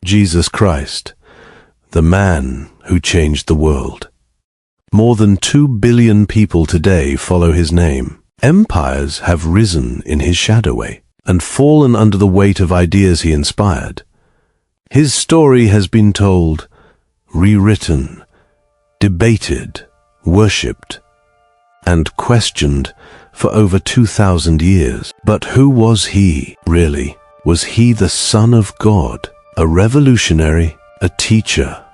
Jesus Christ, the man who changed the world. More than 2 billion people today follow his name. Empires have risen in his shadowway and fallen under the weight of ideas he inspired. His story has been told, rewritten, debated, worshipped, and questioned for over 2,000 years. But who was he, really? Was he the Son of God, a revolutionary, a teacher,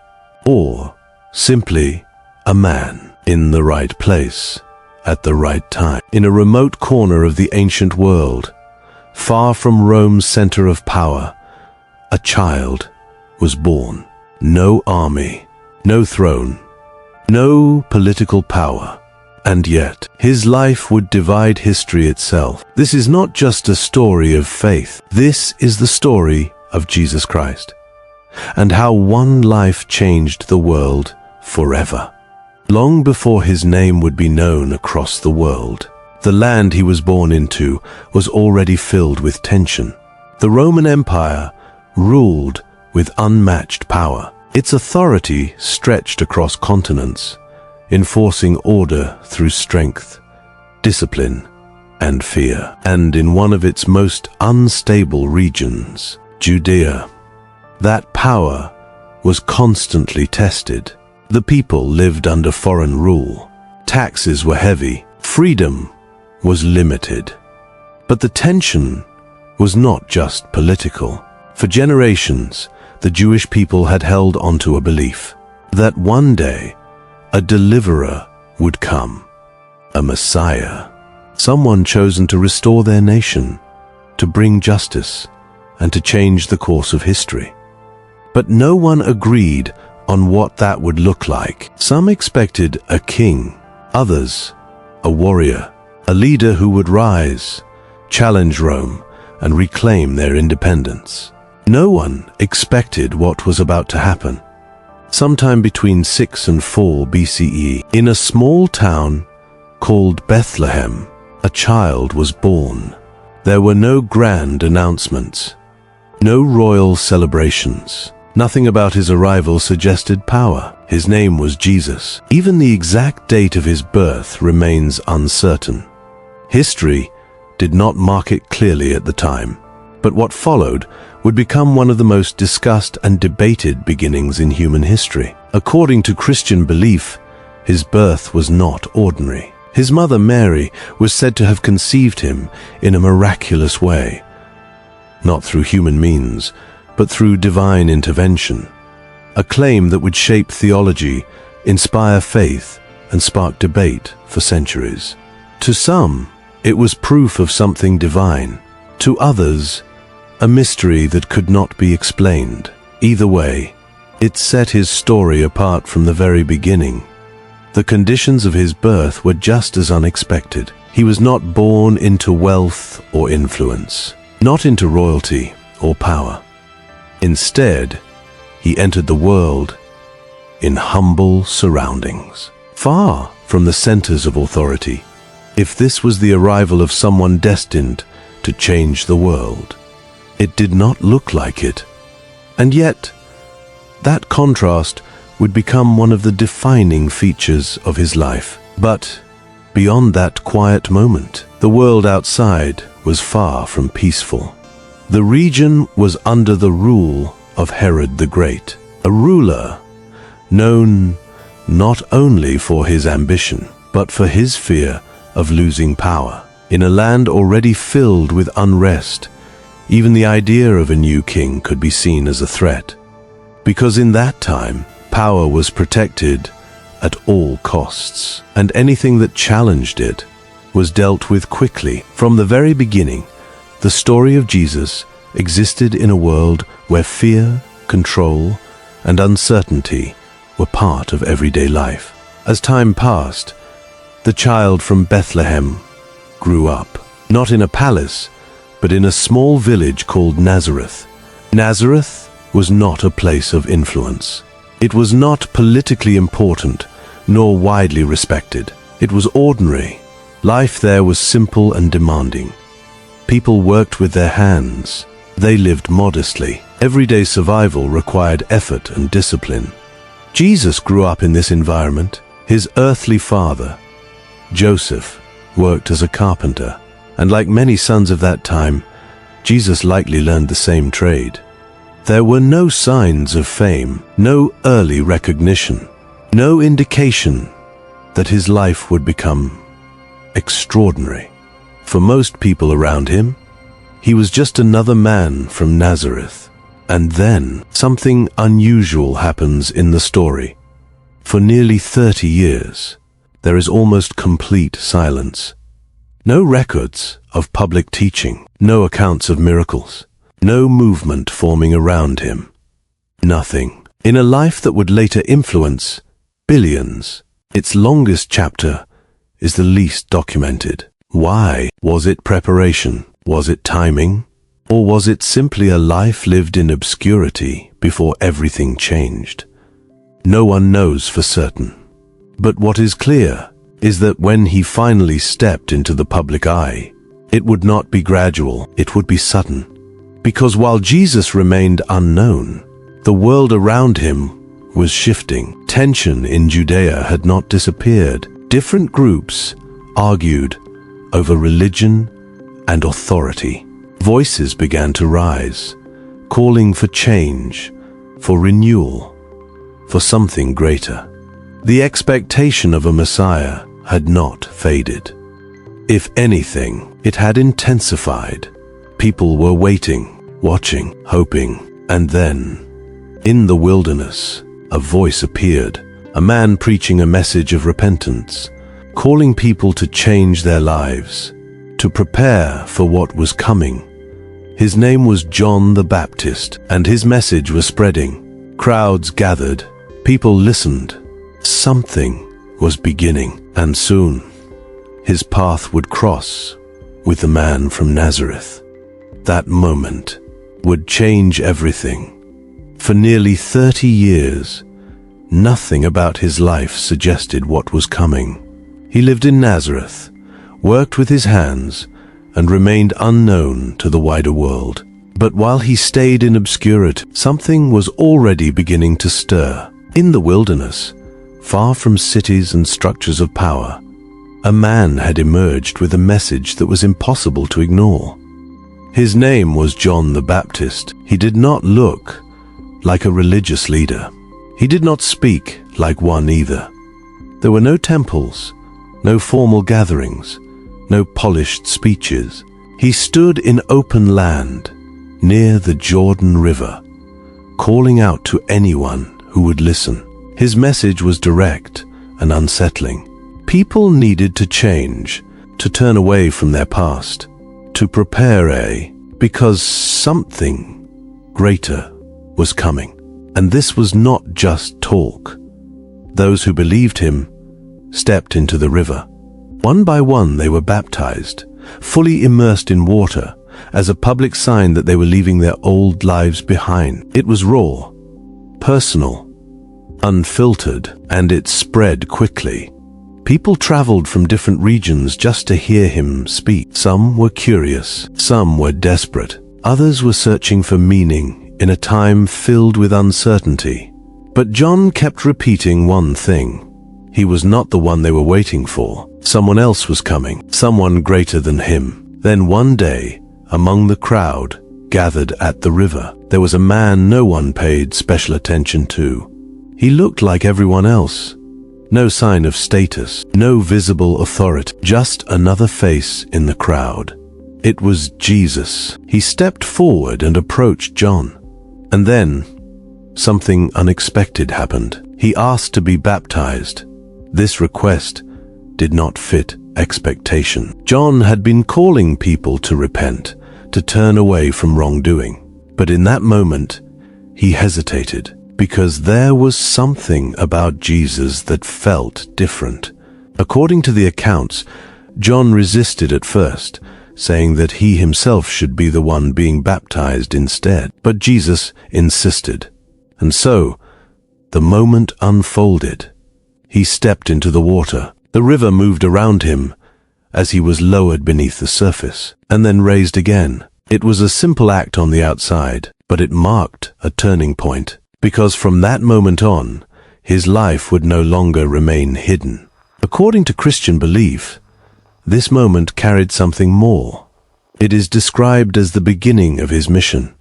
or simply a man in the right place, at the right time? In a remote corner of the ancient world, far from Rome's center of power, a child was born. No army, no throne, no political power. And yet, his life would divide history itself. This is not just a story of faith. This is the story of Jesus Christ, and how one life changed the world forever. Long before his name would be known across the world, the land he was born into was already filled with tension. The Roman Empire ruled with unmatched power. Its authority stretched across continents, enforcing order through strength, discipline, and fear. And in one of its most unstable regions, Judea, that power was constantly tested. The people lived under foreign rule. Taxes were heavy. Freedom was limited. But the tension was not just political. For generations, the Jewish people had held onto a belief that one day a deliverer would come, a Messiah, someone chosen to restore their nation, to bring justice, and to change the course of history. But no one agreed on what that would look like. Some expected a king, others a warrior, a leader who would rise, challenge Rome, and reclaim their independence. No one expected what was about to happen. Sometime between 6 and 4 BCE, in a small town called Bethlehem, a child was born. There were no grand announcements, no royal celebrations. Nothing about his arrival suggested power. His name was Jesus. Even the exact date of his birth remains uncertain. History did not mark it clearly at the time, but what followed would become one of the most discussed and debated beginnings in human history. According to Christian belief, his birth was not ordinary. His mother Mary was said to have conceived him in a miraculous way, not through human means, but through divine intervention, a claim that would shape theology, inspire faith, and spark debate for centuries. To some, it was proof of something divine. To others, a mystery that could not be explained. Either way, it set his story apart from the very beginning. The conditions of his birth were just as unexpected. He was not born into wealth or influence, not into royalty or power. Instead, he entered the world in humble surroundings, far from the centers of authority. If this was the arrival of someone destined to change the world, it did not look like it. And yet, that contrast would become one of the defining features of his life. But beyond that quiet moment, the world outside was far from peaceful. The region was under the rule of Herod the Great, a ruler known not only for his ambition, but for his fear of losing power. In a land already filled with unrest, even the idea of a new king could be seen as a threat, because in that time, power was protected at all costs, and anything that challenged it was dealt with quickly. From the very beginning, the story of Jesus existed in a world where fear, control, and uncertainty were part of everyday life. As time passed, the child from Bethlehem grew up, not in a palace, but in a small village called Nazareth. Nazareth was not a place of influence. It was not politically important, nor widely respected. It was ordinary. Life there was simple and demanding. People worked with their hands. They lived modestly, Everyday survival required effort and discipline. Jesus grew up in this environment. His earthly father, Joseph, worked as a carpenter, and like many sons of that time, Jesus likely learned the same trade. There were no signs of fame, no early recognition, no indication that his life would become extraordinary. For most people around him, he was just another man from Nazareth. And then something unusual happens in the story. For nearly 30 years, there is almost complete silence. No records of public teaching, no accounts of miracles, no movement forming around him. Nothing. In a life that would later influence billions, its longest chapter is the least documented. Why? Was it preparation? Was it timing? Or was it simply a life lived in obscurity before everything changed? No one knows for certain. But what is clear is that when he finally stepped into the public eye, it would not be gradual, it would be sudden. Because while Jesus remained unknown, the world around him was shifting. Tension in Judea had not disappeared. Different groups argued over religion and authority. Voices began to rise, calling for change, for renewal, for something greater. The expectation of a Messiah had not faded. If anything, it had intensified. People were waiting, watching, hoping, and then, in the wilderness, a voice appeared, a man preaching a message of repentance, calling people to change their lives, to prepare for what was coming. His name was John the Baptist, and his message was spreading. Crowds gathered, people listened. Something was beginning, and soon his path would cross with the man from Nazareth. That moment would change everything. For nearly 30 years, nothing about his life suggested what was coming. He lived in Nazareth, worked with his hands, and remained unknown to the wider world. But while he stayed in obscurity, something was already beginning to stir. In the wilderness, far from cities and structures of power, a man had emerged with a message that was impossible to ignore. His name was John the Baptist. He did not look like a religious leader. He did not speak like one either. There were no temples, no formal gatherings, no polished speeches. He stood in open land, near the Jordan River, calling out to anyone who would listen. His message was direct and unsettling. People needed to change, to turn away from their past, to prepare because something greater was coming. And this was not just talk. Those who believed him stepped into the river. One by one they were baptized, fully immersed in water, as a public sign that they were leaving their old lives behind. It was raw, personal, unfiltered, and it spread quickly. People traveled from different regions just to hear him speak. Some were curious, some were desperate, others were searching for meaning in a time filled with uncertainty. But John kept repeating one thing. He was not the one they were waiting for. Someone else was coming, someone greater than him. Then one day, among the crowd gathered at the river, there was a man no one paid special attention to. He looked like everyone else. No sign of status, no visible authority, just another face in the crowd. It was Jesus. He stepped forward and approached John. And then, something unexpected happened. He asked to be baptized. This request did not fit expectation. John had been calling people to repent, to turn away from wrongdoing. But in that moment, he hesitated, because there was something about Jesus that felt different. According to the accounts, John resisted at first, saying that he himself should be the one being baptized instead. But Jesus insisted. And so, the moment unfolded. He stepped into the water. The river moved around him as he was lowered beneath the surface, and then raised again. It was a simple act on the outside, But it marked a turning point, because from that moment on, his life would no longer remain hidden. According to Christian belief, this moment carried something more. It is described as the beginning of his mission,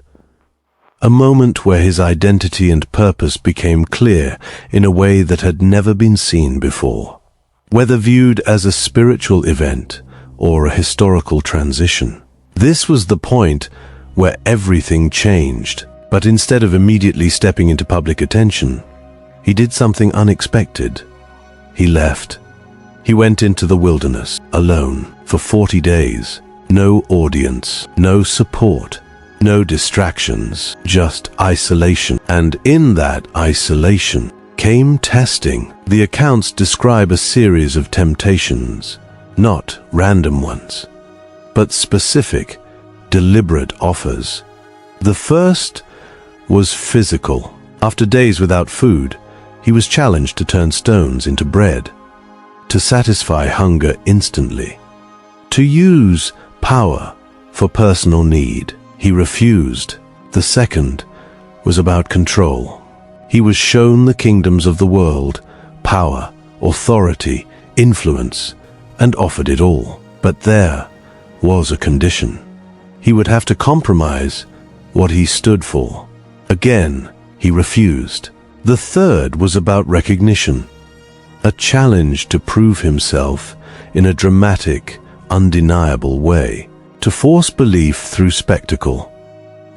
a moment where his identity and purpose became clear in a way that had never been seen before. Whether viewed as a spiritual event or a historical transition, this was the point where everything changed. But instead of immediately stepping into public attention, he did something unexpected. He left. He went into the wilderness, alone, for 40 days. No audience, no support, no distractions, just isolation. And in that isolation came testing. The accounts describe a series of temptations, not random ones, but specific, deliberate offers. The first was physical. After days without food, he was challenged to turn stones into bread, to satisfy hunger instantly, to use power for personal need. He refused. The second was about control. He was shown the kingdoms of the world, power, authority, influence, and offered it all. But there was a condition. He would have to compromise what he stood for. Again, he refused. The third was about recognition, a challenge to prove himself in a dramatic, undeniable way, to force belief through spectacle.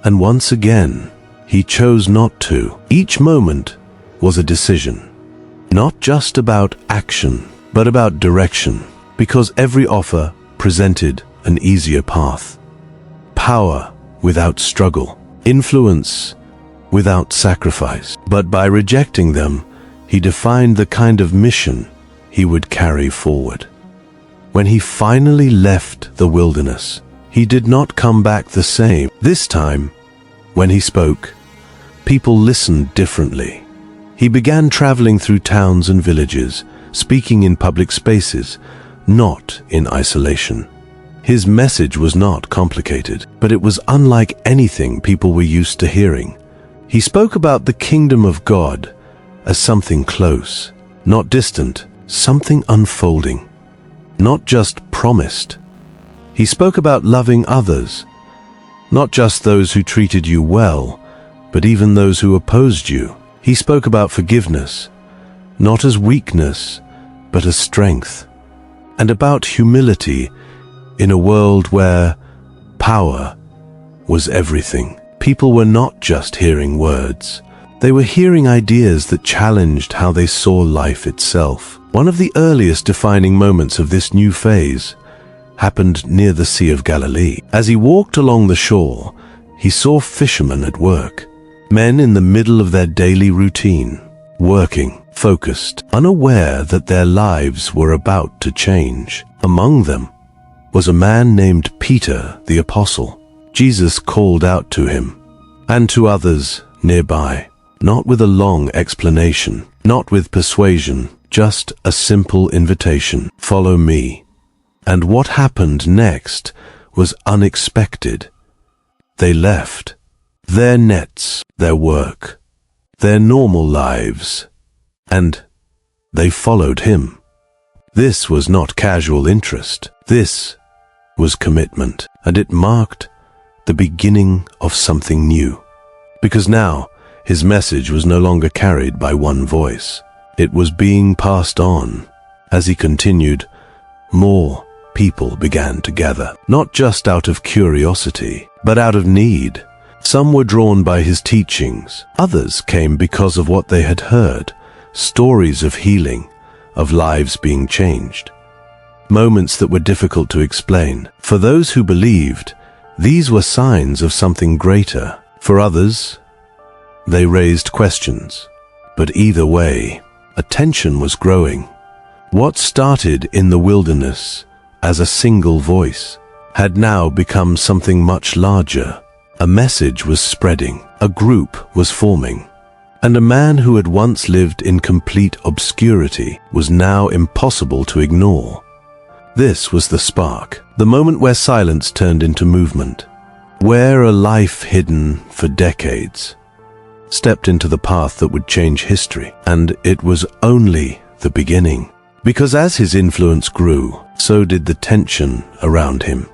And once again, he chose not to. Each moment was a decision, not just about action, but about direction, because every offer presented an easier path. Power without struggle, influence without sacrifice. But by rejecting them, he defined the kind of mission he would carry forward. When he finally left the wilderness, he did not come back the same. This time, when he spoke, people listened differently. He began traveling through towns and villages, speaking in public spaces, not in isolation. His message was not complicated, but it was unlike anything people were used to hearing. He spoke about the kingdom of God as something close, not distant, something unfolding, not just promised. He spoke about loving others, not just those who treated you well, but even those who opposed you. He spoke about forgiveness, not as weakness, but as strength, and about humility in a world where power was everything. People were not just hearing words. They were hearing ideas that challenged how they saw life itself. One of the earliest defining moments of this new phase happened near the Sea of Galilee. As he walked along the shore, he saw fishermen at work, men in the middle of their daily routine, working, focused, unaware that their lives were about to change. Among them was a man named Peter the Apostle. Jesus called out to him and to others nearby, not with a long explanation, not with persuasion, just a simple invitation: follow me. And what happened next was unexpected. They left their nets, their work, their normal lives, and they followed him. This was not casual interest. This was commitment, and it marked the beginning of something new. Because now, his message was no longer carried by one voice. It was being passed on. As he continued, more people began to gather, not just out of curiosity, but out of need. Some were drawn by his teachings. Others came because of what they had heard, stories of healing, of lives being changed, moments that were difficult to explain. For those who believed, these were signs of something greater. For others, they raised questions. But either way, attention was growing. What started in the wilderness as a single voice had now become something much larger. A message was spreading, a group was forming, and a man who had once lived in complete obscurity was now impossible to ignore. This was the spark, the moment where silence turned into movement, where a life hidden for decades stepped into the path that would change history. And it was only the beginning. Because as his influence grew, so did the tension around him.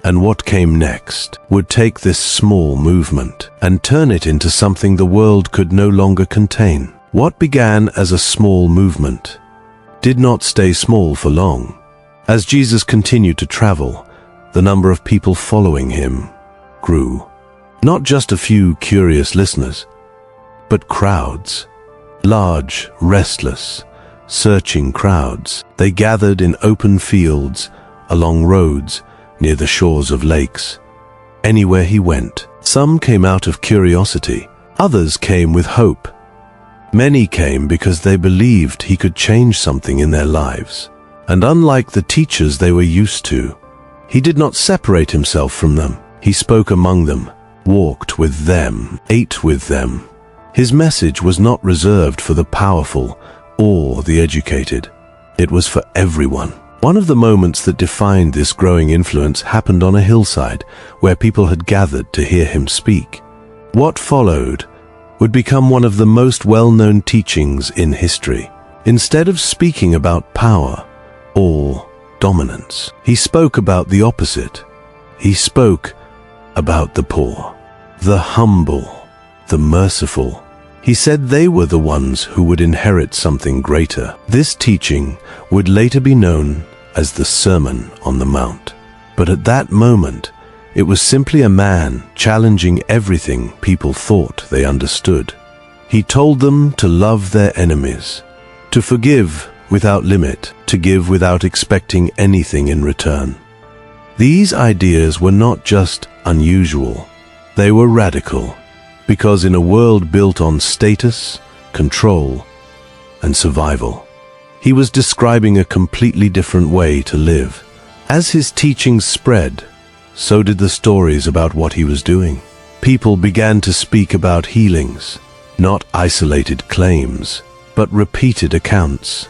And what came next would take this small movement and turn it into something the world could no longer contain. What began as a small movement did not stay small for long. As Jesus continued to travel, the number of people following him grew. Not just a few curious listeners, but crowds. Large, restless, searching crowds. They gathered in open fields, along roads, near the shores of lakes. Anywhere he went, some came out of curiosity, others came with hope. Many came because they believed he could change something in their lives. And unlike the teachers they were used to, he did not separate himself from them. He spoke among them, walked with them, ate with them. His message was not reserved for the powerful or the educated. It was for everyone. One of the moments that defined this growing influence happened on a hillside where people had gathered to hear him speak. What followed would become one of the most well-known teachings in history. Instead of speaking about power or dominance, he spoke about the opposite. He spoke about the poor, the humble, the merciful. He said they were the ones who would inherit something greater. This teaching would later be known as the Sermon on the Mount. But at that moment, it was simply a man challenging everything people thought they understood. He told them to love their enemies, to forgive without limit, to give without expecting anything in return. These ideas were not just unusual, they were radical. Because in a world built on status, control, and survival, he was describing a completely different way to live. As his teachings spread, so did the stories about what he was doing. People began to speak about healings, not isolated claims, but repeated accounts.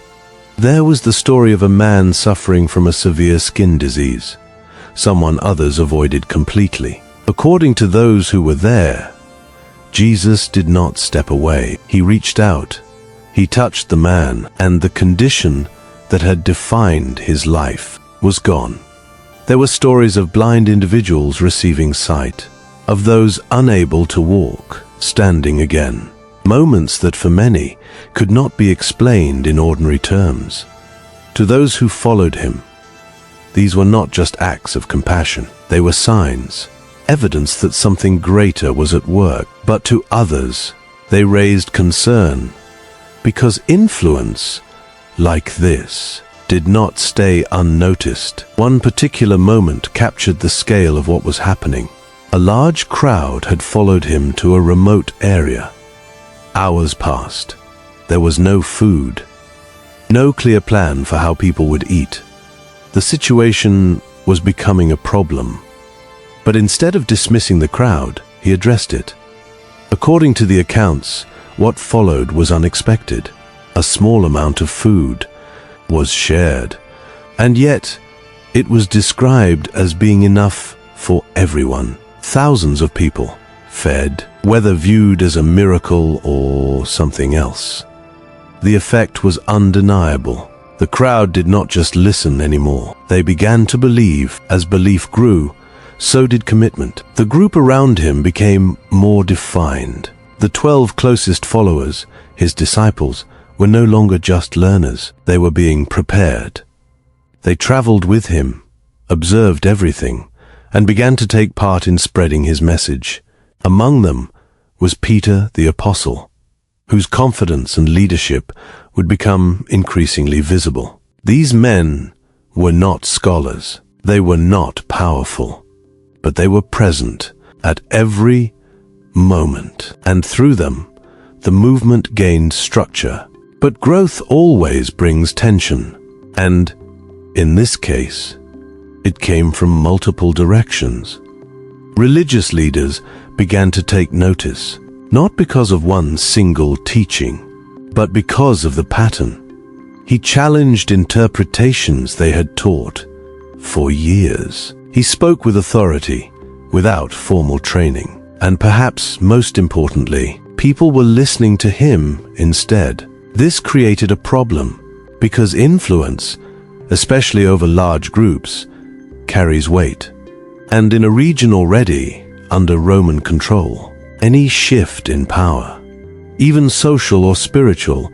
There was the story of a man suffering from a severe skin disease, someone others avoided completely. According to those who were there, Jesus did not step away. He reached out. He touched the man, and the condition that had defined his life was gone. There were stories of blind individuals receiving sight, of those unable to walk, standing again. Moments that for many could not be explained in ordinary terms. To those who followed him, these were not just acts of compassion. They were signs, evidence that something greater was at work. But to others, they raised concern, because influence like this did not stay unnoticed. One particular moment captured the scale of what was happening. A large crowd had followed him to a remote area. Hours passed. There was no food, no clear plan for how people would eat. The situation was becoming a problem. But instead of dismissing the crowd, he addressed it. According to the accounts, what followed was unexpected. A small amount of food was shared, and yet it was described as being enough for everyone. Thousands of people fed, whether viewed as a miracle or something else. The effect was undeniable. The crowd did not just listen anymore. They began to believe. As belief grew, so did commitment. The group around him became more defined. The 12 closest followers, his disciples, were no longer just learners. They were being prepared. They traveled with him, observed everything, and began to take part in spreading his message. Among them was Peter the Apostle, whose confidence and leadership would become increasingly visible. These men were not scholars. They were not powerful, but they were present at every moment, and through them, the movement gained structure. But growth always brings tension, and in this case, it came from multiple directions. Religious leaders began to take notice, not because of one single teaching, but because of the pattern. He challenged interpretations they had taught for years. He spoke with authority, without formal training. And perhaps most importantly, people were listening to him instead. This created a problem, because influence, especially over large groups, carries weight. And in a region already under Roman control, any shift in power, even social or spiritual,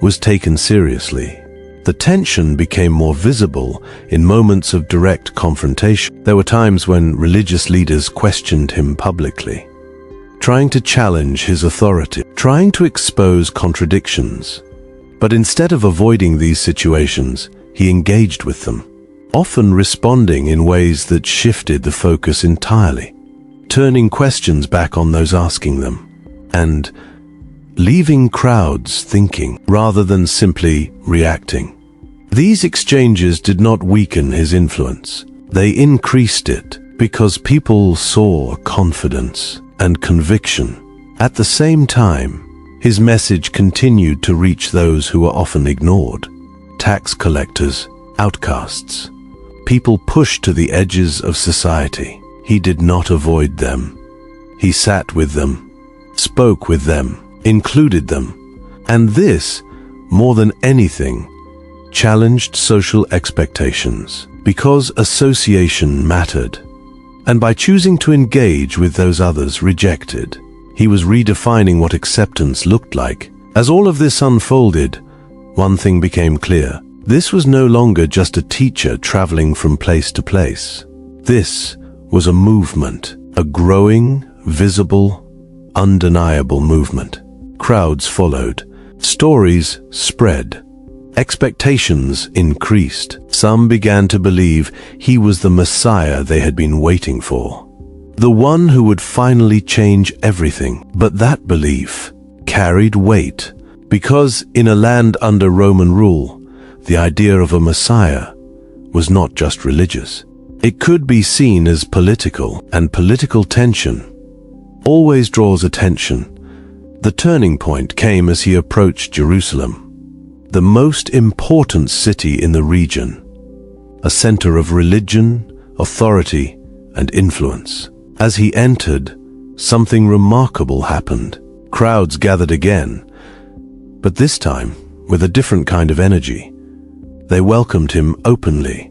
was taken seriously. The tension became more visible in moments of direct confrontation. There were times when religious leaders questioned him publicly, trying to challenge his authority, trying to expose contradictions. But instead of avoiding these situations, he engaged with them, often responding in ways that shifted the focus entirely, turning questions back on those asking them, and leaving crowds thinking rather than simply reacting. These exchanges did not weaken his influence. They increased it because people saw confidence and conviction. At the same time, his message continued to reach those who were often ignored: tax collectors, outcasts, people pushed to the edges of society. He did not avoid them. He sat with them, spoke with them, included them, and this, more than anything, challenged social expectations, because association mattered. And by choosing to engage with those others rejected, he was redefining what acceptance looked like. As all of this unfolded, one thing became clear. This was no longer just a teacher traveling from place to place. This was a movement, a growing, visible, undeniable movement. Crowds followed. Stories spread. Expectations increased. Some began to believe he was the Messiah they had been waiting for, the one who would finally change everything. But that belief carried weight, because in a land under Roman rule, the idea of a Messiah was not just religious. It could be seen as political, and political tension always draws attention. The turning point came as he approached Jerusalem, the most important city in the region, a center of religion, authority, and influence. As he entered, something remarkable happened. Crowds gathered again, but this time with a different kind of energy. They welcomed him openly,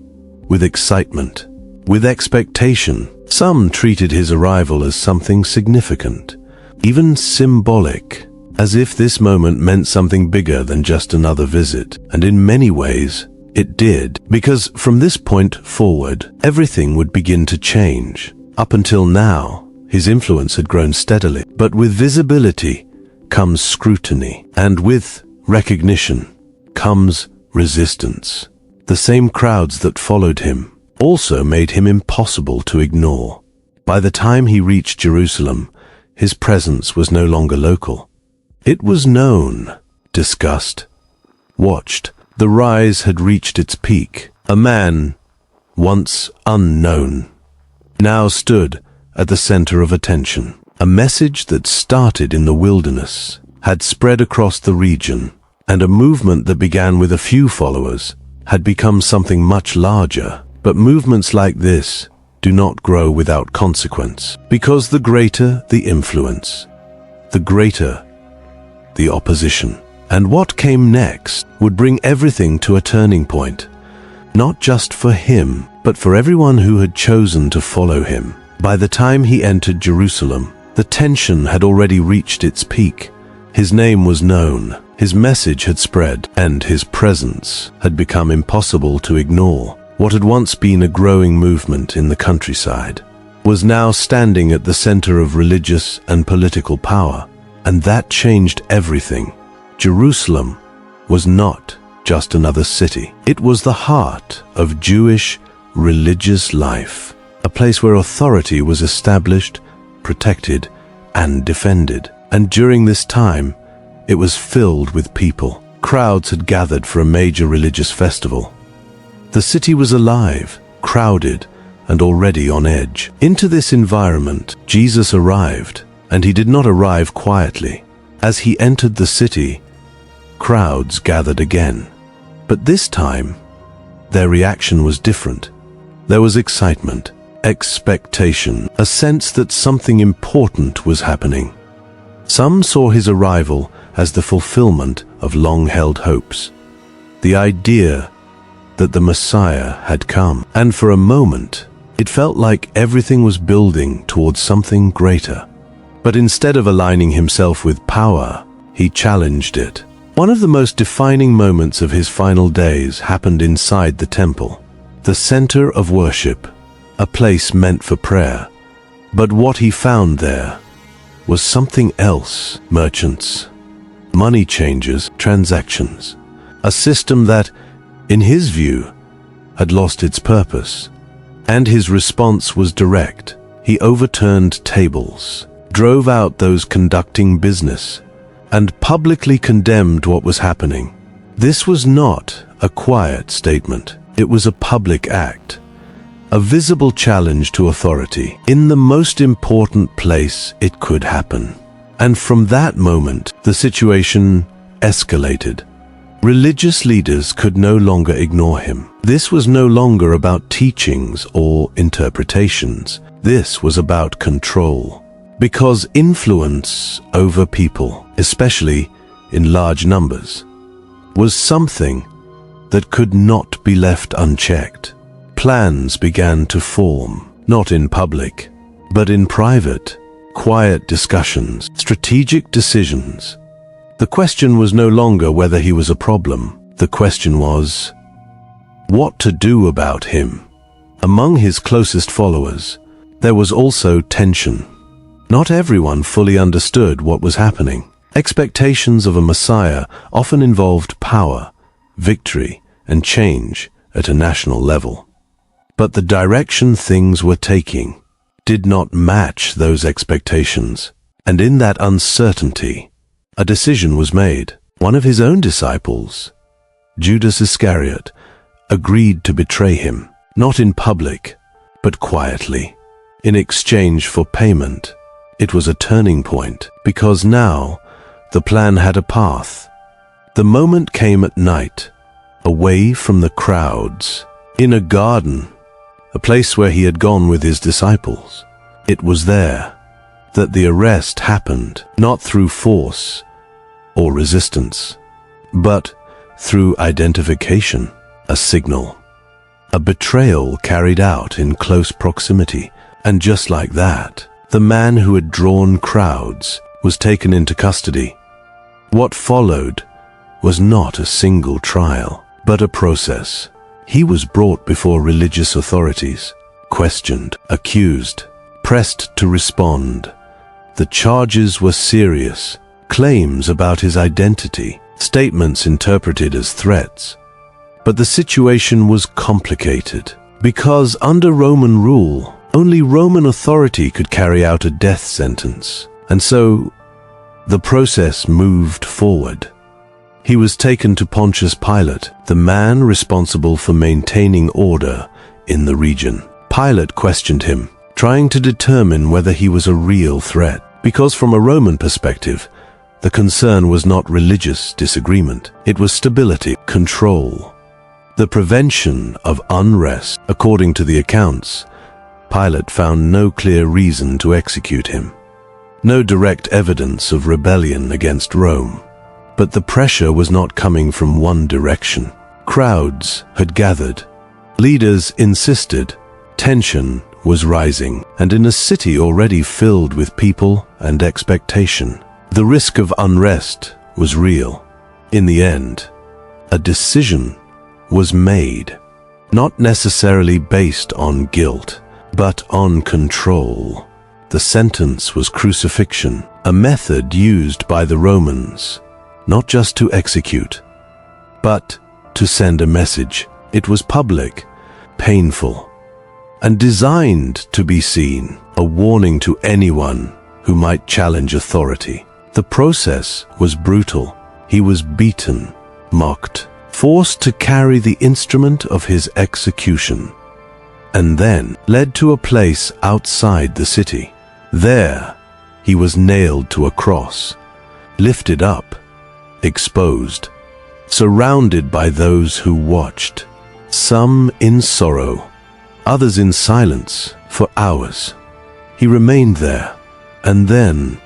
with excitement, with expectation. Some treated his arrival as something significant, even symbolic, as if this moment meant something bigger than just another visit. And in many ways, it did, because from this point forward, everything would begin to change. Up until now, his influence had grown steadily, but with visibility comes scrutiny, and with recognition comes resistance. The same crowds that followed him also made him impossible to ignore. By the time he reached Jerusalem, his presence was no longer local. It was known, discussed, watched. The rise had reached its peak. A man, once unknown, now stood at the center of attention. A message that started in the wilderness had spread across the region, and a movement that began with a few followers had become something much larger. But movements like this do not grow without consequence, because the greater the influence, the greater the opposition. And what came next would bring everything to a turning point, not just for him, but for everyone who had chosen to follow him. By the time he entered Jerusalem, the tension had already reached its peak. His name was known, his message had spread, and his presence had become impossible to ignore. What had once been a growing movement in the countryside was now standing at the center of religious and political power, and that changed everything. Jerusalem was not just another city. It was the heart of Jewish religious life, a place where authority was established, protected, and defended. And during this time, it was filled with people. Crowds had gathered for a major religious festival. The city was alive, crowded, and already on edge. Into this environment, Jesus arrived, and he did not arrive quietly. As he entered the city, crowds gathered again. But this time, their reaction was different. There was excitement, expectation, a sense that something important was happening. Some saw his arrival as the fulfillment of long-held hopes, the idea that the Messiah had come, and for a moment, it felt like everything was building towards something greater. But instead of aligning himself with power, he challenged it. One of the most defining moments of his final days happened inside the temple, the center of worship, a place meant for prayer. But what he found there was something else: merchants, money changers, transactions, a system that, in his view, had lost its purpose. And his response was direct. He overturned tables, drove out those conducting business, and publicly condemned what was happening. This was not a quiet statement. It was a public act, a visible challenge to authority, in the most important place it could happen. And from that moment, the situation escalated. Religious leaders could no longer ignore him. This was no longer about teachings or interpretations. This was about control. Because influence over people, especially in large numbers, was something that could not be left unchecked. Plans began to form, not in public, but in private, quiet discussions, strategic decisions. The question was no longer whether he was a problem. The question was what to do about him. Among his closest followers, there was also tension. Not everyone fully understood what was happening. Expectations of a Messiah often involved power, victory, and change at a national level. But the direction things were taking did not match those expectations. And in that uncertainty, a decision was made. One of his own disciples, Judas Iscariot, agreed to betray him, not in public, but quietly, in exchange for payment. It was a turning point, because now the plan had a path. The moment came at night, away from the crowds, in a garden, a place where he had gone with his disciples. It was there that the arrest happened, not through force or resistance, but through identification, a signal, a betrayal carried out in close proximity. And just like that, the man who had drawn crowds was taken into custody. What followed was not a single trial, but a process. He was brought before religious authorities, questioned, accused, pressed to respond. The charges were serious, claims about his identity, statements interpreted as threats. But the situation was complicated, because under Roman rule, only Roman authority could carry out a death sentence. And so, the process moved forward. He was taken to Pontius Pilate, the man responsible for maintaining order in the region. Pilate questioned him, trying to determine whether he was a real threat, because from a Roman perspective, the concern was not religious disagreement. It was stability, control, the prevention of unrest. According to the accounts, Pilate found no clear reason to execute him, no direct evidence of rebellion against Rome. But the pressure was not coming from one direction. Crowds had gathered. Leaders insisted. Tension was rising, and in a city already filled with people and expectation, the risk of unrest was real. In the end, a decision was made, not necessarily based on guilt, but on control. The sentence was crucifixion, a method used by the Romans, not just to execute, but to send a message. It was public, painful, and designed to be seen, a warning to anyone who might challenge authority. The process was brutal. He was beaten, mocked, forced to carry the instrument of his execution, and then led to a place outside the city. There, he was nailed to a cross, lifted up, exposed, surrounded by those who watched, some in sorrow, others in silence, For hours, he remained there, and then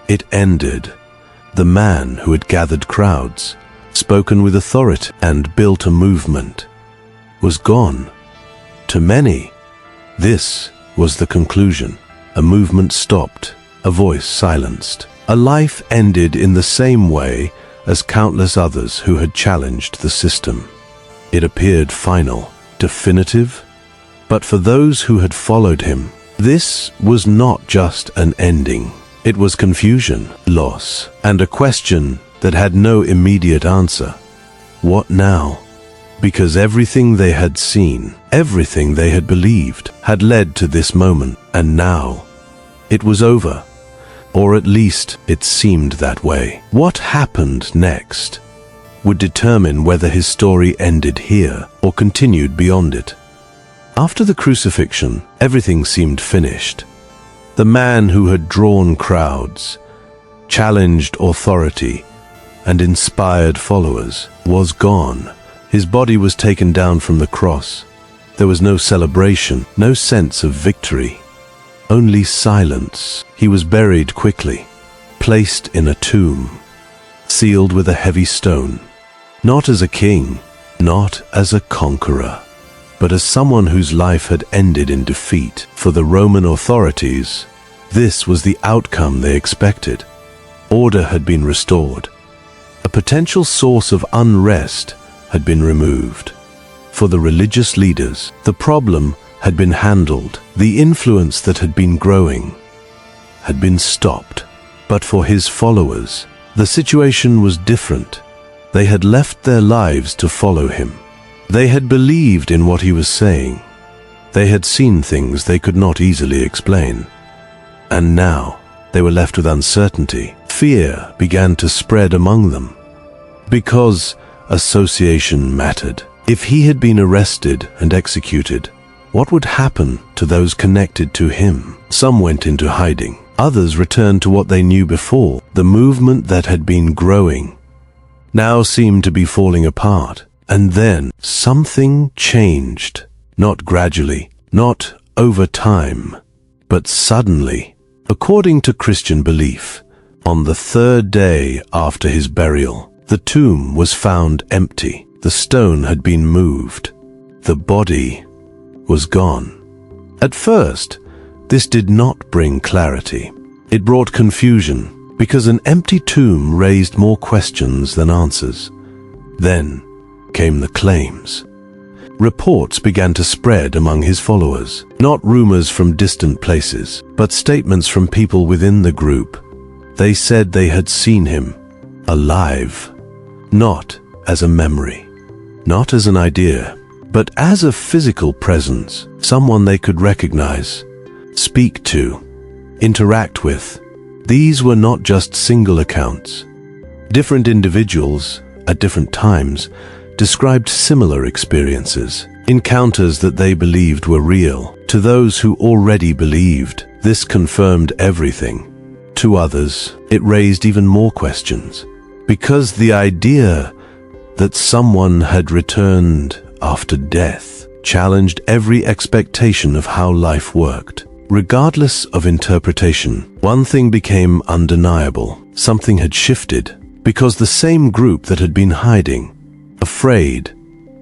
it ended. The man who had gathered crowds, spoken with authority, and built a movement was gone. To many, this was the conclusion. A movement stopped, a voice silenced. A life ended in the same way as countless others who had challenged the system. It appeared final, definitive, but for those who had followed him, this was not just an ending. It was confusion, loss, and a question that had no immediate answer. What now? Because everything they had seen, everything they had believed, had led to this moment, and now it was over. Or at least it seemed that way. What happened next would determine whether his story ended here or continued beyond it. After the crucifixion, everything seemed finished. The man who had drawn crowds, challenged authority, and inspired followers was gone. His body was taken down from the cross. There was no celebration, no sense of victory. Only silence. He was buried quickly, placed in a tomb, sealed with a heavy stone. Not as a king, not as a conqueror, but as someone whose life had ended in defeat. For the Roman authorities, this was the outcome they expected. Order had been restored. A potential source of unrest had been removed. For the religious leaders, the problem had been handled. The influence that had been growing had been stopped. But for his followers, the situation was different. They had left their lives to follow him. They had believed in what he was saying. They had seen things they could not easily explain. And now they were left with uncertainty. Fear began to spread among them. Because association mattered. If he had been arrested and executed, what would happen to those connected to him? Some went into hiding. Others returned to what they knew before. The movement that had been growing now seemed to be falling apart. And then something changed. Not gradually, not over time, but suddenly. According to Christian belief, on the third day after his burial, the tomb was found empty. The stone had been moved. The body was gone. At first, this did not bring clarity. It brought confusion, because an empty tomb raised more questions than answers. Then came the claims. Reports began to spread among his followers, not rumors from distant places, but statements from people within the group. They said they had seen him alive, not as a memory, not as an idea, but as a physical presence, someone they could recognize, speak to, interact with. These were not just single accounts. Different individuals, at different times, described similar experiences, encounters that they believed were real. To those who already believed, this confirmed everything. To others, it raised even more questions, because the idea that someone had returned after death challenged every expectation of how life worked. Regardless of interpretation, one thing became undeniable. Something had shifted, because the same group that had been hiding, afraid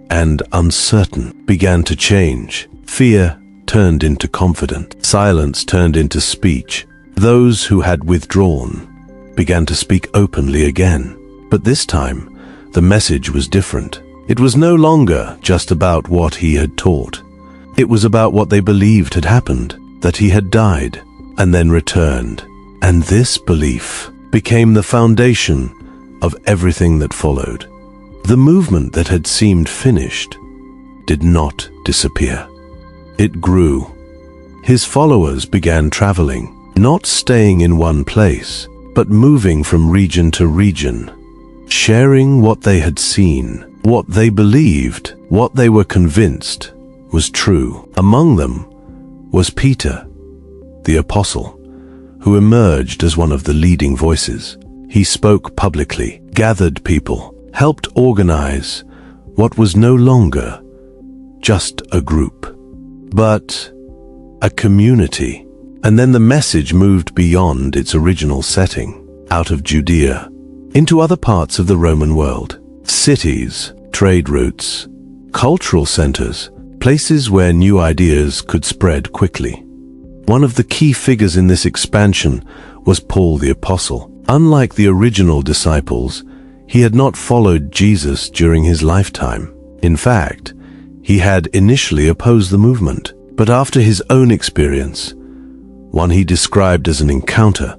and uncertain, began to change. Fear turned into confidence. Silence turned into speech. Those who had withdrawn began to speak openly again. But this time, the message was different. It was no longer just about what he had taught. It was about what they believed had happened, that he had died and then returned. And this belief became the foundation of everything that followed. The movement that had seemed finished did not disappear. It grew. His followers began traveling, not staying in one place, but moving from region to region, sharing what they had seen, what they believed, what they were convinced was true. Among them was Peter, the apostle, who emerged as one of the leading voices. He spoke publicly, gathered people, helped organize what was no longer just a group. But a community. And then the message moved beyond its original setting, out of Judea, into other parts of the Roman world. Cities, trade routes, cultural centers, places where new ideas could spread quickly. One of the key figures in this expansion was Paul the Apostle. Unlike the original disciples, he had not followed Jesus during his lifetime. In fact, he had initially opposed the movement. But after his own experience, one he described as an encounter,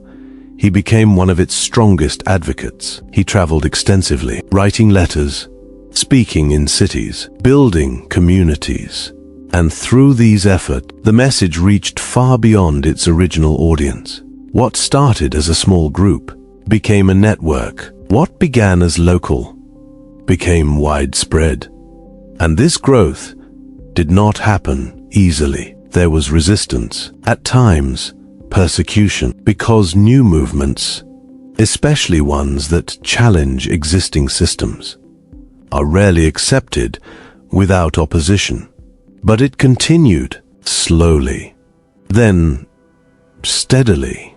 he became one of its strongest advocates. He traveled extensively, writing letters, speaking in cities, building communities. And through these efforts, the message reached far beyond its original audience. What started as a small group became a network. What began as local became widespread. And this growth did not happen easily. There was resistance, at times persecution, because new movements, especially ones that challenge existing systems, are rarely accepted without opposition. But it continued slowly, then steadily,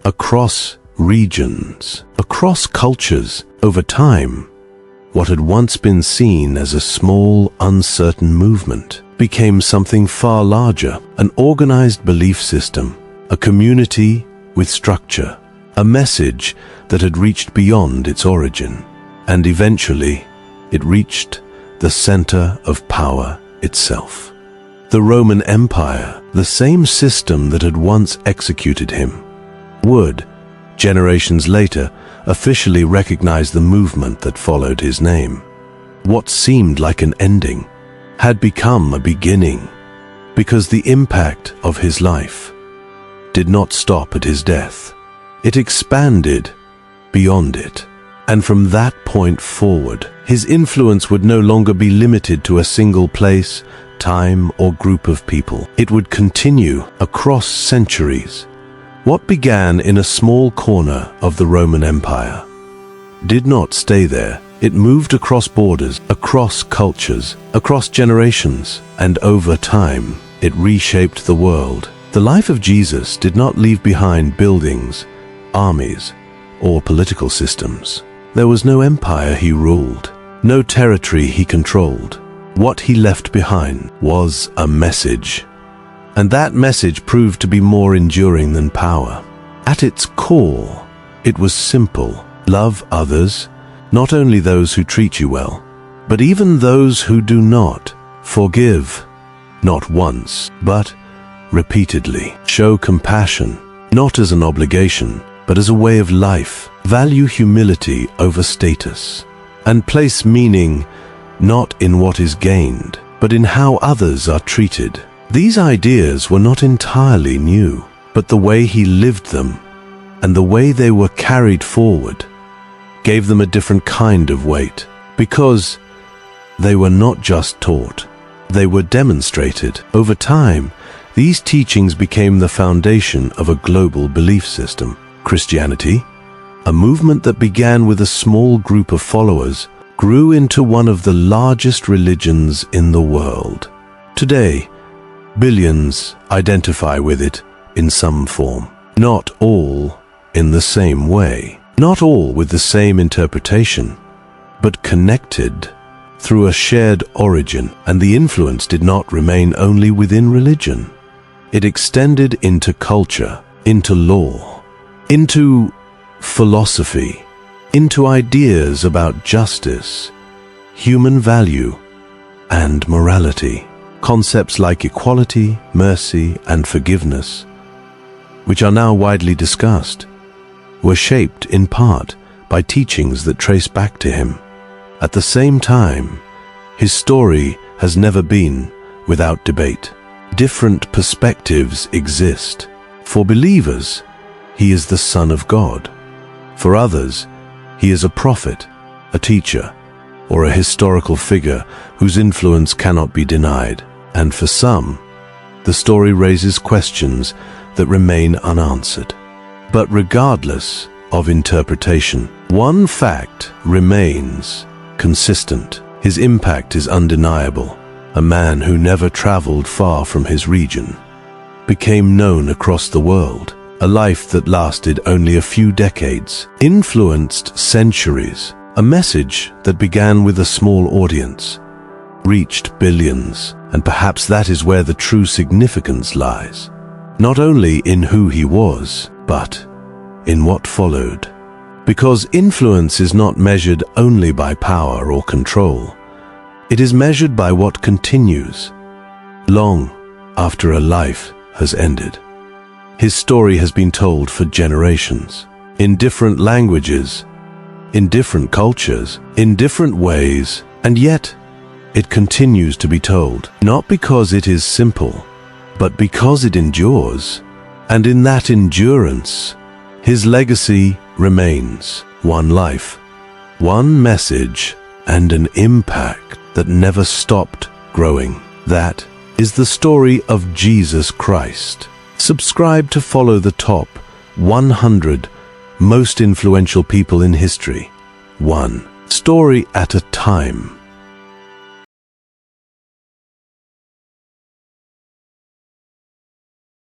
across regions, across cultures. Over time, what had once been seen as a small, uncertain movement became something far larger, an organized belief system, a community with structure, a message that had reached beyond its origin, and eventually it reached the center of power itself. The Roman Empire, the same system that had once executed him, would, generations later, officially recognize the movement that followed his name. What seemed like an ending had become a beginning, because the impact of his life did not stop at his death. It expanded beyond it. And from that point forward, his influence would no longer be limited to a single place, time, or group of people. It would continue across centuries. What began in a small corner of the Roman Empire did not stay there. It moved across borders, across cultures, across generations, and over time, it reshaped the world. The life of Jesus did not leave behind buildings, armies, or political systems. There was no empire he ruled, no territory he controlled. What he left behind was a message. And that message proved to be more enduring than power. At its core, it was simple. Love others, not only those who treat you well, but even those who do not. Forgive, not once, but repeatedly. Show compassion, not as an obligation, but as a way of life. Value humility over status, and place meaning not in what is gained, but in how others are treated. These ideas were not entirely new, but the way he lived them and the way they were carried forward gave them a different kind of weight, because they were not just taught, they were demonstrated. Over time, these teachings became the foundation of a global belief system. Christianity, a movement that began with a small group of followers, grew into one of the largest religions in the world. Today, billions identify with it in some form. Not all in the same way, not all with the same interpretation, but connected through a shared origin. And the influence did not remain only within religion. It extended into culture, into law, into philosophy, into ideas about justice, human value, and morality. Concepts like equality, mercy, and forgiveness, which are now widely discussed, were shaped in part by teachings that trace back to him. At the same time, his story has never been without debate. Different perspectives exist. For believers, he is the Son of God. For others, he is a prophet, a teacher, or a historical figure whose influence cannot be denied. And for some, the story raises questions that remain unanswered. But regardless of interpretation, one fact remains consistent. His impact is undeniable. A man who never traveled far from his region, became known across the world. A life that lasted only a few decades, influenced centuries. A message that began with a small audience, reached billions, and perhaps that is where the true significance lies. Not only in who he was, but in what followed. Because influence is not measured only by power or control. It is measured by what continues, long after a life has ended. His story has been told for generations, in different languages, in different cultures, in different ways, and yet it continues to be told, not because it is simple, but because it endures. And in that endurance, his legacy remains one life, one message, and an impact that never stopped growing. That is the story of Jesus Christ. Subscribe to follow the top 100 most influential people in history, one story at a time.